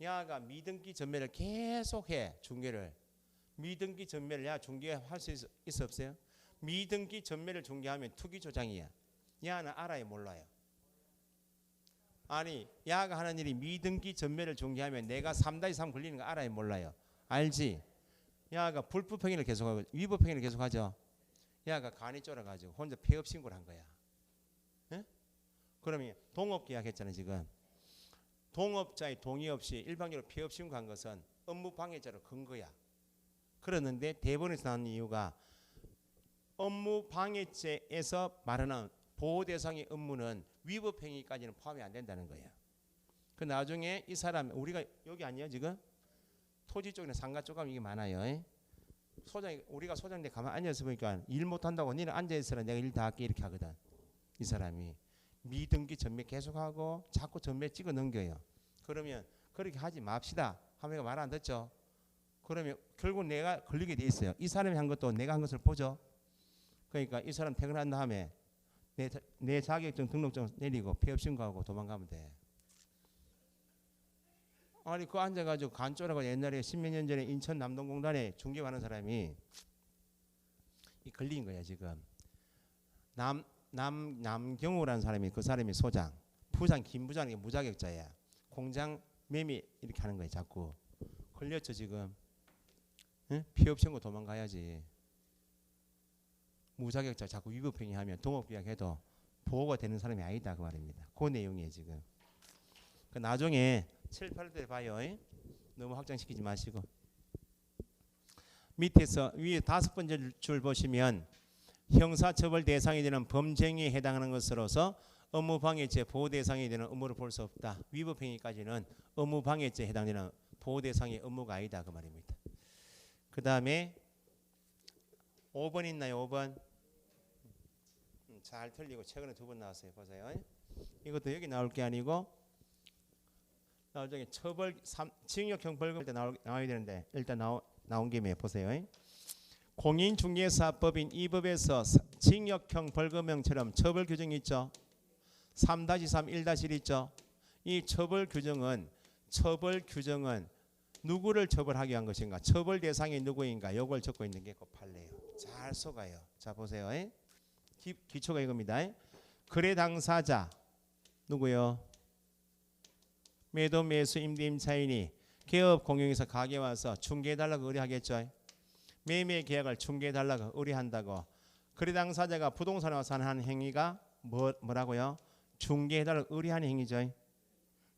A: 야가 미등기 전매를 계속해. 중개를 미등기 전매를 야 중개할 수 있어 없어요? 미등기 전매를 중개하면 투기조장이야. 야는 알아요 몰라요? 아니 야가 하는 일이 미등기 전매를 중개하면 내가 3-3 걸리는 거 알아요 몰라요? 알지? 야가 불법행위를 계속하고 위법행위를 계속하죠. 야가 간이 쫄아가지고 혼자 폐업 신고를 한 거야. 에? 그러면 동업계약 했잖아요. 지금 동업자의 동의 없이 일방적으로 폐업 신고한 것은 업무방해죄로 근거야. 그러는데 대법원에서 나온 이유가 업무방해죄에서 말하는 보호대상의 업무는 위법행위까지는 포함이 안 된다는 거예요. 그 나중에 이 사람 우리가 여기 아니에요 지금? 토지 쪽이나 상가 쪽 가면 이게 많아요. 소장이 우리가 소장인데 가만 앉아서 보니까 일 못한다고 니는 앉아있으라 내가 일 다 할게 이렇게 하거든. 이 사람이 미등기 전매 계속하고 자꾸 전매 찍어 넘겨요. 그러면 그렇게 하지 맙시다 하면 말 안 듣죠. 그러면 결국 내가 걸리게 돼 있어요. 이 사람이 한 것도 내가 한 것을 보죠. 그러니까 이 사람 퇴근한 다음에 내 자격증 등록증 내리고 폐업 신고하고 도망가면 돼. 아니 그 앉아가지고 간쫄아가 옛날에 10몇 년 전에 인천 남동공단에 중개하는 사람이 이 걸린 거야 지금. 남경우라는 사람이 그 사람이 소장, 부장 김부장이 무자격자야. 공장 매매 이렇게 하는 거야 자꾸. 걸렸죠 지금. 응? 피업 신고 도망가야지. 무자격자 자꾸 위법행위하면 동업계약해도 보호가 되는 사람이 아니다 그 말입니다. 그 내용이에요 지금. 그 나중에 7, 8대 봐요. 너무 확장시키지 마시고. 밑에서 위에 5번째 줄 보시면 형사처벌 대상이 되는 범죄행위에 해당하는 것으로서 업무방해죄 보호대상이 되는 업무를 볼 수 없다. 위법행위까지는 업무방해죄에 해당되는 보호대상의 업무가 아니다 그 말입니다. 그 다음에 5번 있나요? 5번 잘 틀리고 최근에 2번 나왔어요. 보세요. 이것도 여기 나올 게 아니고 나올 적에 처벌 징역형 벌금 때 나와야 되는데 일단 나온 김에 보세요. 공인중개사법인 이 법에서 징역형 벌금형처럼 처벌 규정이 있죠. 3-3, 1-1 있죠. 이 처벌 규정은 누구를 처벌하게 한 것인가? 처벌 대상이 누구인가? 이걸 적고 있는 게 그 판례예요. 잘 속아요. 자 보세요. 기초가 이겁니다. 거래 당사자 누구요? 매도 매수 임대 임차인이 개업 공용에서 가게 와서 중개해달라고 의뢰하겠죠. 매매 계약을 중개해달라고 의뢰한다고. 거래 당사자가 부동산에 와서 하는 행위가 뭐라고요? 중개해달라고 의뢰하는 행위죠.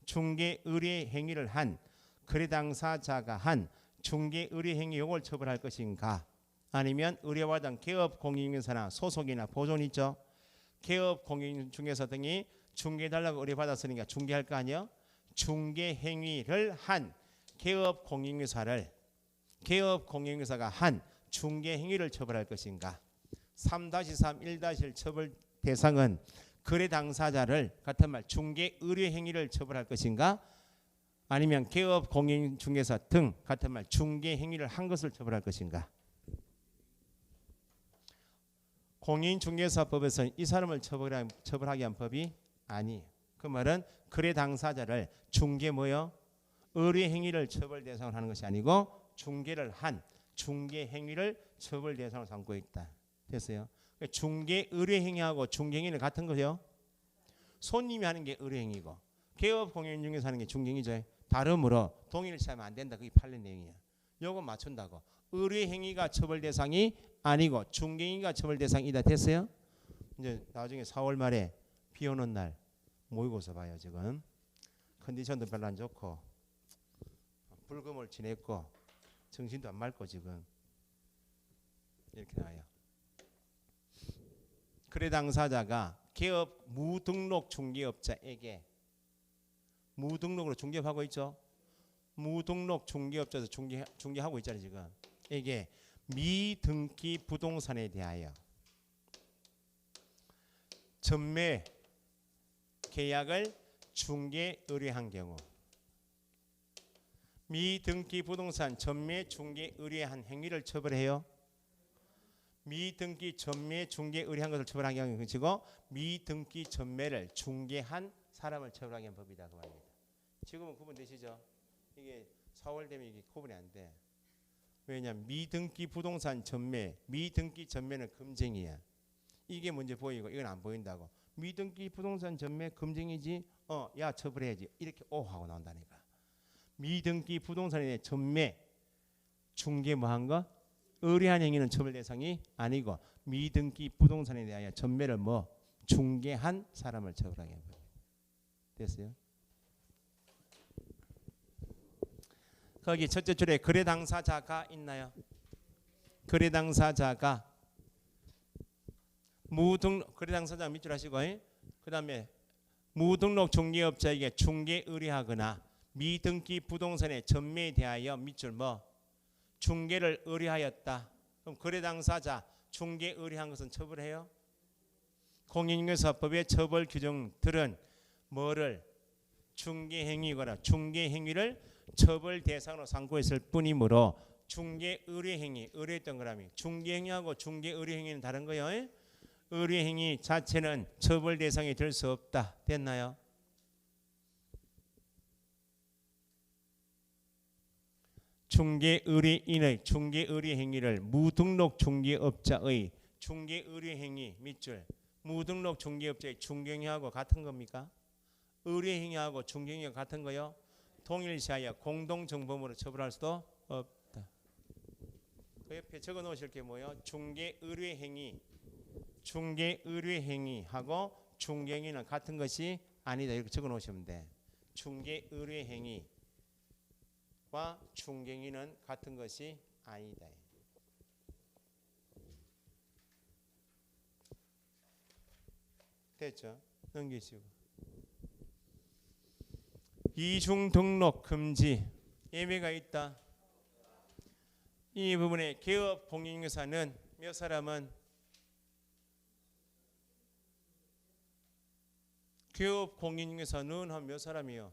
A: 중개 의뢰 행위를 한 거래 당사자가 한 중개 의뢰 행위 요걸 처벌할 것인가? 아니면 의뢰받은 개업 공인중개사나 소속이나 보존 있죠. 개업 공인중개사 등이 중개해달라고 의뢰받았으니까 중개할 거 아니에요? 중개 행위를 한 개업 공인중개사가 한 중개 행위를 처벌할 것인가? 3-3, 1-1 처벌 대상은 거래 당사자를 같은 말 중개 의뢰 행위를 처벌할 것인가? 아니면 개업 공인중개사 등 같은 말 중개 행위를 한 것을 처벌할 것인가? 공인중개사법에서는 이 사람을 처벌하게 한 법이 아니에요. 그 말은 거래 당사자를 중개 의뢰 행위를 처벌 대상으로 하는 것이 아니고 중개를 한 중개 행위를 처벌 대상으로 삼고 있다. 됐어요? 중개 의뢰 행위하고 중개 행위는 같은 거죠. 손님이 하는 게 의뢰 행위고 개업 공인중개사 하는 게 중개 행위죠. 다름으로 동의를 취하면 안 된다. 그게 판례 내용이야. 요거 맞춘다고. 의뢰 행위가 처벌 대상이 아니고 중개 행위가 처벌 대상이다. 됐어요? 이제 나중에 4월 말에 비 오는 날 모의고사 봐요. 지금 컨디션도 별로 안 좋고 불금을 지냈고 정신도 안 맑고 지금 이렇게 나와요. 거래 당사자가 개업 무등록 중개업자에게 무등록으로 중개하고 있죠. 무등록 중개업자에서 중개하고 있잖아요. 지금 이게 미등기 부동산에 대하여 전매 계약을 중개 의뢰한 경우 미등기 부동산 전매 중개 의뢰한 행위를 처벌해요. 미등기 전매 중개 의뢰한 것을 처벌하게 하는 것이고 미등기 전매를 중개한 사람을 처벌하게 한 법이다 그 말입니다. 지금은 구분되시죠? 이게 4월 되면 이게 구분이 안 돼. 왜냐하면 미등기 부동산 전매, 미등기 전매는 금쟁이야. 이게 먼저 보이고 이건 안 보인다고. 미등기 부동산 전매 금쟁이지. 야 처벌해야지. 이렇게 하고 나온다니까. 미등기 부동산의 전매 중개 뭐한 거? 의뢰한 행위는 처벌 대상이 아니고 미등기 부동산에 대하여 전매를 중개한 사람을 처벌하게 합니다. 됐어요? 거기 첫째 줄에 거래 당사자가 있나요? 거래 당사자가 거래 당사자 밑줄 하시고 그 다음에 무등록 중개업자에게 중개 의뢰하거나 미등기 부동산의 전매에 대하여 밑줄 중개를 의뢰하였다. 그럼 거래 당사자 중개 의뢰한 것은 처벌해요? 공인중개사법의 처벌 규정들은 뭐를 중개 행위거나 중개 행위를 처벌 대상으로 삼고 있을 뿐이므로 중개 의뢰 행위 의뢰했던 거라면 중개 행위하고 중개 의뢰 행위는 다른 거예요. 의뢰 행위 자체는 처벌 대상이 될 수 없다. 됐나요? 중개 의뢰인의 중개 의뢰 행위를 무등록 중개업자의 중개 의뢰 행위 밑줄 무등록 중개업자의 중개 행위하고 같은 겁니까? 의뢰 행위하고 중개 행위가 같은 거요? 동일시하여 공동정범으로 처벌할 수도 없다. 그 옆에 적어 놓으실 게 뭐예요? 중개 의뢰 행위 중개 의뢰 행위하고 중개 행위는 같은 것이 아니다. 이렇게 적어 놓으시면 돼. 중개 의뢰 행위 와 중개행위는 같은 것이 아니다. 됐죠? 넘기시고. 이중 등록 금지. 예외가 있다. 이 부분에 개업 공인중개사는 몇 사람은 개업 공인중개사는 한 몇 사람이요?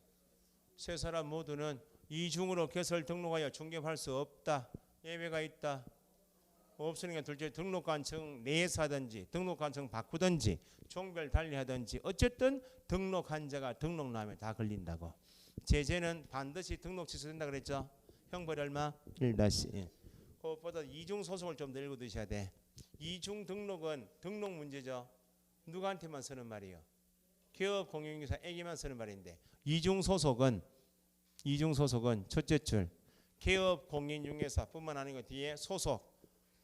A: 세 사람 모두는 이중으로 개설 등록하여 중개할 수 없다. 예외가 있다. 없으니까 둘째 등록관청 내에서 하든지 등록관청 바꾸든지 종별 달리하든지 어쨌든 등록한 자가 등록나면 다 걸린다고. 제재는 반드시 등록 취소된다 그랬죠. 형벌이 얼마? 1-1. 그것보다 이중 소송을 좀 더 읽어 두셔야 돼. 이중 등록은 등록 문제죠. 누구한테만 쓰는 말이에요? 개업 공인중개사에게만 쓰는 말인데 이중 소속은 첫째 줄 개업 공인중개사뿐만 아니고 뒤에 소속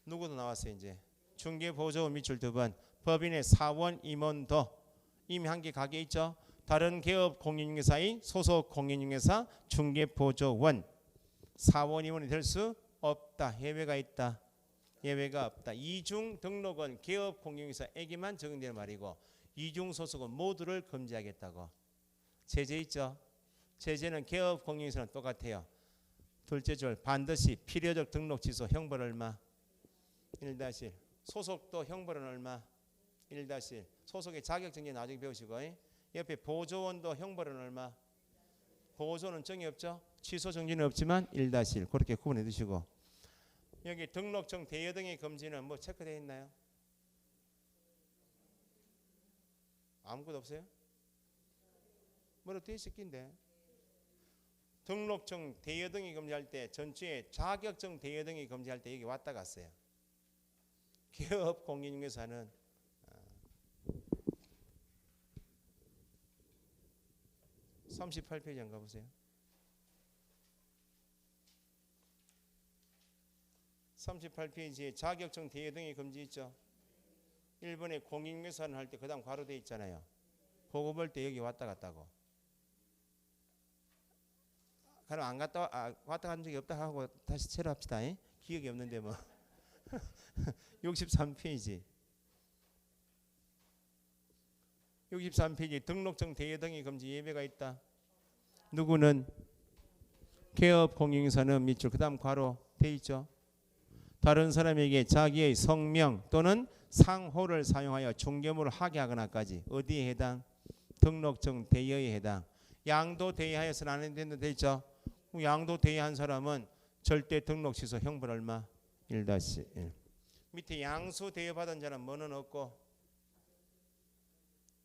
A: 누구도 나왔어요. 이제 중개보조원 밑줄 2번 법인의 사원 임원도 이미 한 개 가게 있죠. 다른 개업 공인중개사의 소속 공인중개사 중개보조원 사원 임원이 될 수 없다. 예외가 있다. 예외가 없다. 이중 등록은 개업 공인중개사에게만 적용되는 말이고 이중 소속은 모두를 금지하겠다고. 제재 있죠. 제재는 개업 공인중개사는 똑같아요. 둘째 줄 반드시 필요적 등록 취소 형벌 얼마? 1-1. 소속도 형벌은 얼마? 1-1. 소속의 자격증진 나중에 배우시고 옆에 보조원도 형벌은 얼마? 보조는 정이 없죠. 취소 정지는 없지만 1-1 그렇게 구분해 두시고 여기 등록증 대여 등의 금지는 뭐 체크되어 있나요? 아무것도 없어요? 뭐로 되어 있을 낀데 등록증 대여 등이 금지할 때 전체에 자격증 대여 등이 금지할 때 여기 왔다 갔어요. 개업 공인중개사는 38페이지 안 가보세요. 38페이지에 자격증 대여 등의 금지 있죠. 1번에 공인중개사는 할 때 그 다음 괄호 돼 있잖아요. 그거 볼 때 여기 왔다 갔다고. 그럼 안 왔다 간 적이 없다 하고 다시 체로 합시다. 기억이 없는데 뭐. 63페이지 63페이지 등록증 대여 등의 금지 예외가 있다. 누구는? 개업 공인중개사는 밑줄 그 다음 괄호 돼 있죠. 다른 사람에게 자기의 성명 또는 상호를 사용하여 중개물을 하게 하거나까지 어디에 해당? 등록증 대여에 해당. 양도 대여하여서는 안 된다 돼 있죠. 양도 대여한 사람은 절대 등록 취소 형벌 얼마? 1-1. 밑에 양수 대여받은 자는 뭐는 없고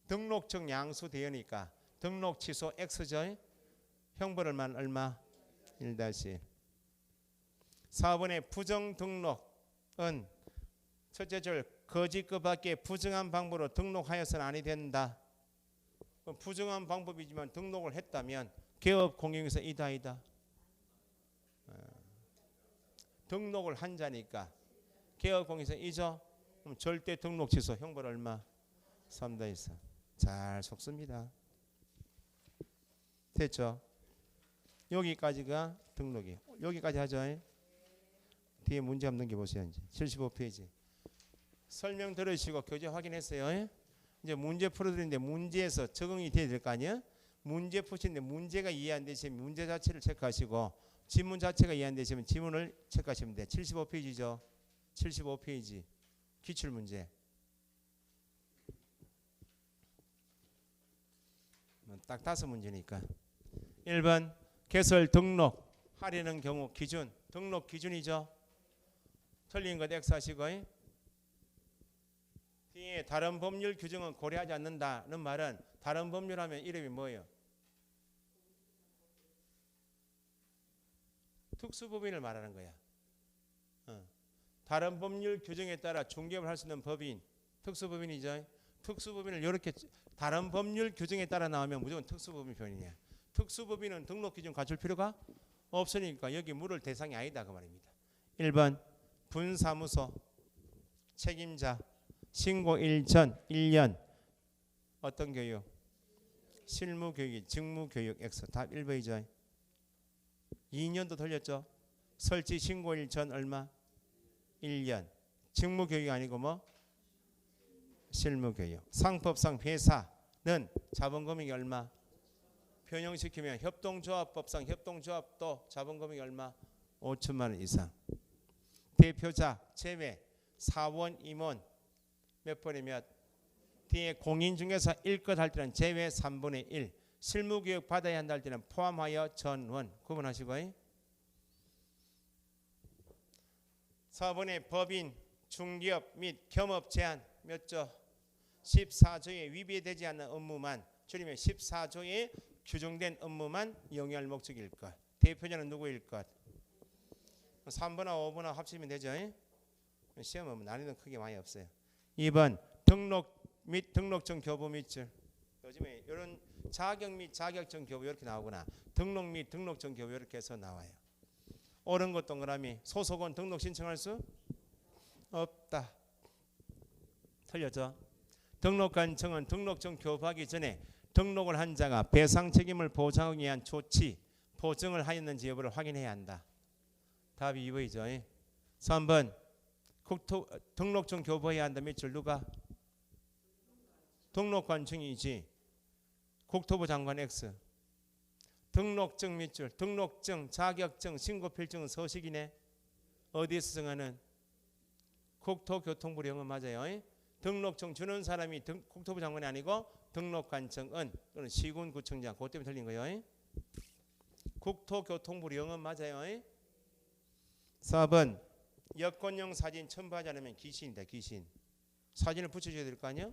A: 등록증 양수 대여니까 등록 취소 X죠. 형벌 얼마? 1-1. 4번의 부정 등록은 첫째 줄 거짓 그 밖에 부정한 방법으로 등록하여서는 아니 된다. 부정한 방법이지만 등록을 했다면 개업 공인중개사 이다. 등록을 한 자니까 개업 공인중개사 이죠. 그럼 절대 등록 취소 형벌 얼마? 3-4. 잘 속습니다. 됐죠? 여기까지가 등록이에요. 여기까지 하죠. 뒤에 문제 없는 게 보세요. 이제 75페이지 설명 들으시고 교재 확인했어요. 이제 문제 풀어드리는데 문제에서 적응이 돼야 될 거 아니에요. 문제 푸시는데 문제가 이해 안 되시면 문제 자체를 체크하시고 지문 자체가 이해 안 되시면 지문을 체크하시면 돼. 75페이지죠. 75페이지 기출문제. 딱 5문제니까. 1번 개설 등록 하려는 경우 기준. 등록 기준이죠. 틀린 것 X 하시고 뒤에 다른 법률 규정은 고려하지 않는다는 말은 다른 법률 하면 이름이 뭐예요? 특수법인을 말하는 거야. 다른 법률 규정에 따라 중개업을 할 수 있는 법인 특수법인이죠. 특수법인을 이렇게 다른 법률 규정에 따라 나오면 무조건 특수법인 표현이냐. 특수법인은 등록 기준 갖출 필요가 없으니까 여기 물을 대상이 아니다 그 말입니다. 1번 분사무소 책임자 신고 일전 1년 어떤 교육? 실무교육, 직무교육 X 답 1번이죠. 2년도 틀렸죠. 설치 신고 일전 얼마? 1년. 직무교육이 아니고 뭐? 실무교육. 상법상 회사 자본금액이 얼마? 변형시키면 협동조합법상 협동조합도 자본금액이 얼마? 5천만 원 이상. 대표자 제외 사원 임원 몇 번에 몇? 뒤에 공인중개사 1것 할 때는 제외 3분의 1. 실무교육 받아야 한다 할 때는 포함하여 전원. 구분하시고. 4번에 법인, 중기업 및 겸업 제한 몇 조? 14조에 위배되지 않는 업무만, 줄이면 14조에 규정된 업무만 영위할 목적일 것. 대표자는 누구일 것? 3번하고 5번하고 합치면 되죠. 시험은 난이도는 크게 많이 없어요. 2번 등록 및 등록증 교부 밑줄. 요즘에 이런 자격 및 자격증 교부 이렇게 나오거나 등록 및 등록증 교부 이렇게 해서 나와요. 옳은 것 동그라미. 소속은 등록 신청할 수 없다. 틀렸죠? 등록관청은 등록증 교부하기 전에 등록을 한 자가 배상 책임을 보장하기 위한 조치, 보증을 하였는지 여부를 확인해야 한다. 답이 2번이죠. 3번 등록증 교부해야 한다. 밑줄 누가? 등록관청이지. 국토부 장관 X. 등록증 밑줄. 등록증, 자격증, 신고필증은 서식이네. 어디에서 정하는? 국토교통부 영은 맞아요. 등록증 주는 사람이 국토부 장관이 아니고 등록관청은 또는 시군구청장. 그것 때문에 틀린 거예요. 국토교통부 영은 맞아요. 4번 여권용 사진 첨부하지 않으면 귀신이다. 귀신. 사진을 붙여줘야 될 거 아니야?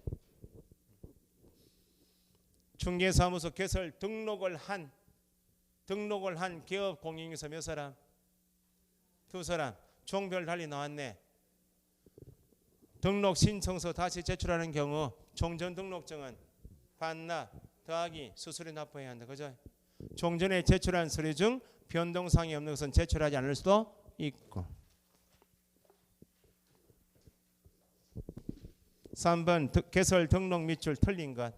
A: 중개사무소 개설 등록을 한 기업 공인중개사 몇 사람? 2사람. 종별 달리 나왔네. 등록 신청서 다시 제출하는 경우 종전 등록증은 반납 더하기 수수료 납부해야 한다. 그죠? 종전에 제출한 서류 중 변동사항이 없는 것은 제출하지 않을 수도 있고. 3번 개설 등록 밑줄 틀린 것.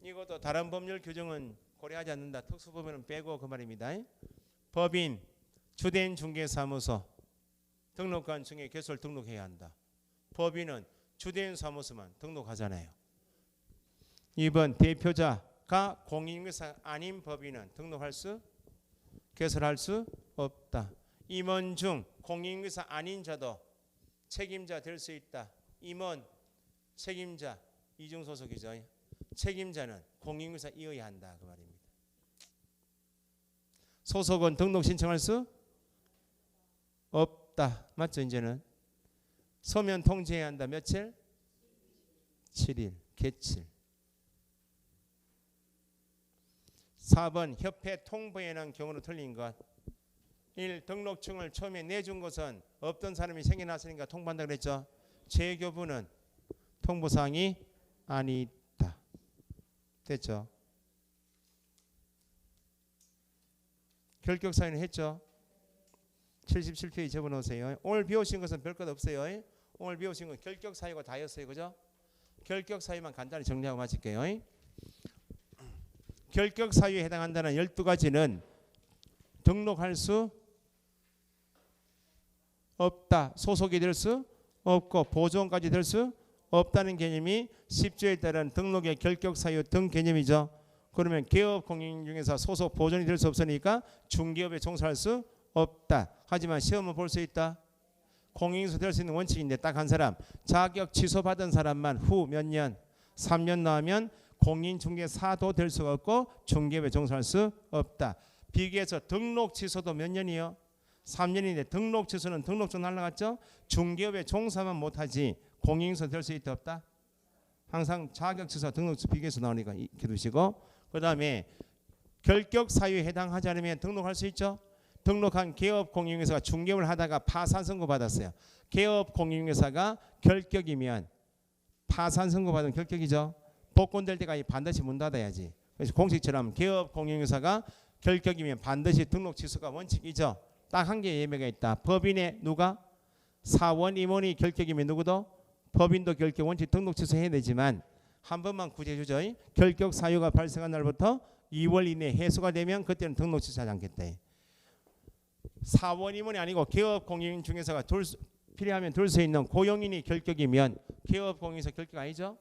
A: 이것도 다른 법률 규정은 고려하지 않는다. 특수법에는 빼고 그 말입니다. 법인, 주된 중개사무소, 등록관청에 개설 등록해야 한다. 법인은 주된 사무소만 등록하잖아요. 2번 대표자가 공인중개사 아닌 법인은 등록할 수, 개설할 수 없다. 임원 중 공인중개사 아닌 자도 책임자 될 수 있다. 임원, 책임자, 이중소속이죠. 책임자는 공인중개사이어야 한다. 그 말입니다. 소속은 등록 신청할 수 없다. 맞죠? 이제는 서면 통지해야 한다. 며칠? 7일. 개칠. 4번 협회 통보에 관한 경우는 틀린 것. 1. 등록증을 처음에 내준 것은 없던 사람이 생겨났으니까 통보한다 그랬죠. 재교부는 통보사항이 아니다. 됐죠? 결격사유는 했죠. 77페이지 적어놓으세요. 오늘 배우신 것은 별것 없어요. 오늘 배우신 건 결격사유가 다였어요. 그죠? 결격사유만 간단히 정리하고 마칠게요. 결격사유에 해당한다는 12가지는 등록할 수 없다. 소속이 될 수 없고 보존까지 될 수 없다는 개념이 10조에 따른 등록의 결격사유 등 개념이죠. 그러면 개업 공인중개사 소속 보존이 될 수 없으니까 중개업에 종사할 수 없다. 하지만 시험은 볼 수 있다. 공인중개사 될 수 있는 원칙인데 딱 한 사람. 자격 취소받은 사람만 후 몇 년? 3년 나오면 공인중개사도 될 수가 없고 중개업에 종사할 수 없다. 비교해서 등록 취소도 몇 년이요? 3년인데 등록 취소는 등록증 날라갔죠? 중개업에 종사만 못하지 공인중개사 될 수 있다 없다? 항상 자격 취소 등록 비교해서 나오니까 이렇게 두시고, 그 다음에 결격 사유에 해당하지 않으면 등록할 수 있죠? 등록한 개업 공인중개사가 중개업을 하다가 파산 선고 받았어요. 개업 공인중개사가 결격이면 파산 선고 받은 결격이죠. 복권될 때까지 반드시 문 닫아야지. 그래서 공식처럼 개업 공인중개사가 결격이면 반드시 등록 취소가 원칙이죠. 딱 한 개의 예외가 있다. 법인의 누가? 사원 임원이 결격이면 누구도? 법인도 결격 원칙 등록 취소해야 되지만 한 번만 구제해 주죠. 결격 사유가 발생한 날부터 2월 이내 해소가 되면 그때는 등록 취소하지 않겠다. 사원 임원이 아니고 개업 공인중개사가 필요하면 둘 수 있는 고용인이 결격이면 개업 공인중개사 결격 아니죠?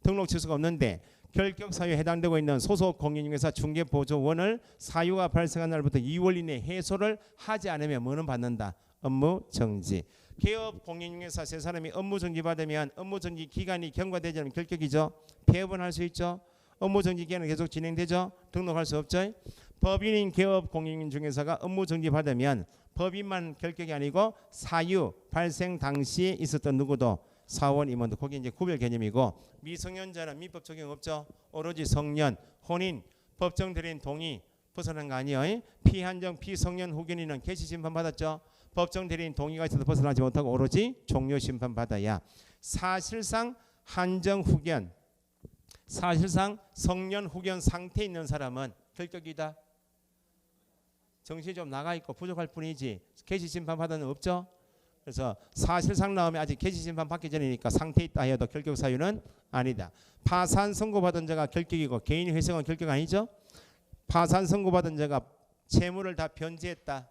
A: 등록 취소가 없는데 결격 사유에 해당되고 있는 소속 공인중개사 중개보조원을 사유가 발생한 날부터 2월 이내에 해소를 하지 않으면 뭐는 받는다? 업무 정지. 개업 공인중개사 세 사람이 업무 정지 받으면 업무 정지 기간이 경과되지 않으면 결격이죠. 폐업은 할 수 있죠. 업무 정지 기간은 계속 진행되죠. 등록할 수 없죠. 법인인 개업 공인중개사가 업무 정지 받으면 법인만 결격이 아니고 사유 발생 당시에 있었던 누구도 사원 임원도 거기 이제 구별 개념이고 미성년자는 민법 적용 없죠. 오로지 성년, 혼인, 법정 대리인 동의 벗어난 거 아니에요. 피한정 피성년 후견인은 개시 심판 받았죠. 법정 대리인 동의가 있어도 벗어나지 못하고 오로지 종료 심판 받아야 사실상 한정 후견, 사실상 성년 후견 상태에 있는 사람은 결격이다. 정신이 좀 나가 있고 부족할 뿐이지 개시 심판 받아는 없죠. 그래서 사실상 나오면 아직 개시 심판 받기 전이니까 상태 있다 해도 결격 사유는 아니다. 파산 선고받은 자가 결격이고 개인 회생은 결격 아니죠. 파산 선고받은 자가 채무를 다 변제했다.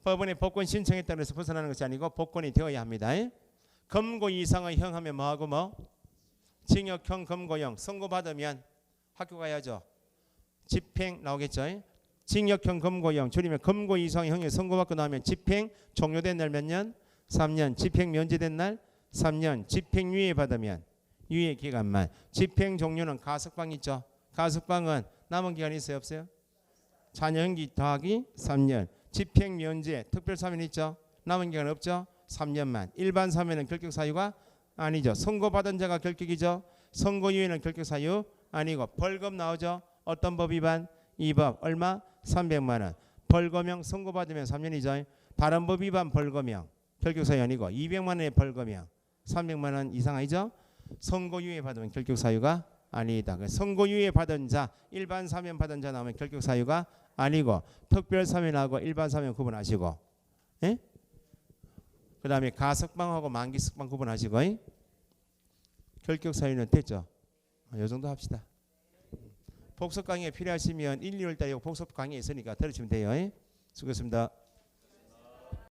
A: 법원에 복권 신청했다고 해서 벗어나는 것이 아니고 복권이 되어야 합니다. 검고 이상의 형하면 뭐하고 뭐? 징역형 검고형. 선고받으면 학교 가야죠. 집행 나오겠죠. 징역형 검고형 줄이면 검고 이상의 형이 선고받고 나면 집행 종료된 날 몇 년? 3년. 집행 면제된 날? 3년. 집행유예 받으면 유예 기간만. 집행 종료는 가석방 있죠. 가석방은 남은 기간이 있어요 없어요? 자녀연기 더하기 3년. 집행 면제 특별 사면 있죠. 남은 기간 없죠. 3년만. 일반 사면은 결격 사유가 아니죠. 선고받은 자가 결격이죠. 선고유예는 결격 사유 아니고 벌금 나오죠. 어떤 법 위반? 이 법 얼마? 300만 원. 벌금형 선고받으면 3년이죠. 다른 법 위반 벌금형 결격 사유 아니고 200만 원의 벌금형 300만 원 이상 아니죠. 선고유예 받으면 결격 사유가 아니다. 선고유예 받은 자 일반 사면 받은 자 나오면 결격 사유가 아니고 특별 사면하고 일반 사면 구분하시고, 예? 그 다음에 가석방하고 만기 석방 구분하시고, 결격 사유는 됐죠. 이 정도 합시다. 복습 강의 필요하시면 1, 2월 달에 복습 강의 있으니까 들으시면 돼요. 수고했습니다.